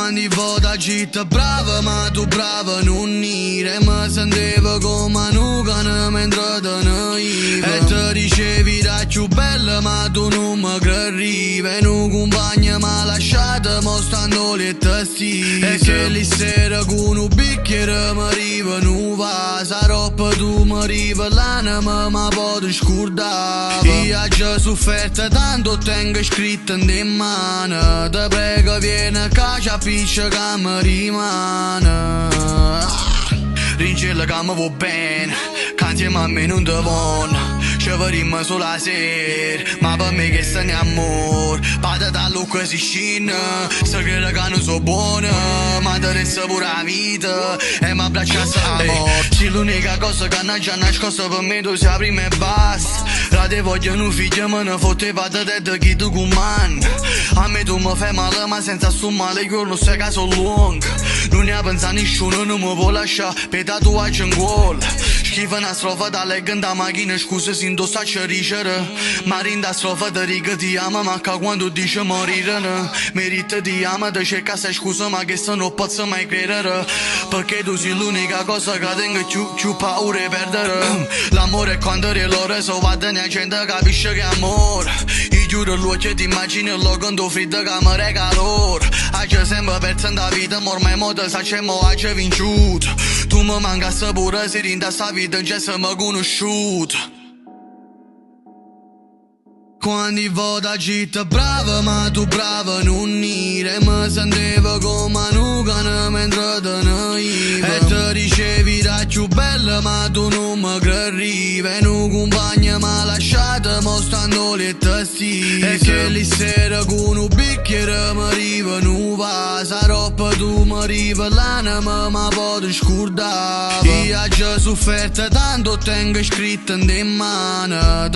Quando vota città brava, ma tu brava non dire. Mi sentivo come un cane mentre te ne iva. E te dicevi da più bella, ma tu non mi credivi. E un compagno mi ha lasciato mostrando le testine. E che lì sera con un bicchiere mi arriva non va. Sarò per tu mi arriva l'anima, ma poi scordava. Io ho già sofferto tanto, tengo scritto in mano. Te prego vieni a casa, piscia che mi rimane. Ringella che mi va bene, che insieme a me non te voglio. Ci vedremo solo la sera, ma per me che se ne amore. Pate dallo così scina, se crede che non so buona, ma te resta pure la vita e mi abbracciasse l'amore. Sì, l'unica cosa che non c'è nascosto per me tu sei prima e basta. La te voglio un figlio, me ne fotte pate te chi tu comandi. A me tu mi fai male, ma senza sto male io non sai che sono lungo. Non ne ha pensato nessuno, non mi può lasciare per tatuaggi in gola. Schifo una strofa da leggere da macchina, scusa se indossa a ricere. Ma rinda strofa ti dico ti amo, ma che quando dice morire merita ti amo, ti cerca se scusa ma che se non posso mai credere. Perché tu sei l'unica cosa che tengo più paura di perdere. L'amore è quando l'ore so va da gente capisce che è amore. Io chiudo l'occhio e ti immagino il logo quando freddo che mi regalo. Hai sempre perso nella vita, ma ormai mo te sacciamo hai vinciuto. Tu mi mancassi pure se rinda sta vita già siamo conosciuti. Quando vota città brava, ma tu brava non dire. Mi sentivo come un cane mentre te ne iva. E te dicevi da più bella, ma tu non mi credivi. E un compagno mi ha lasciato mostrando le testine. E che lì sera con un bicchiere mi arriva non va. Sarò per tu mi arriva l'anima, ma poi scordava. Io ho già sofferto tanto, tengo scritto in mano.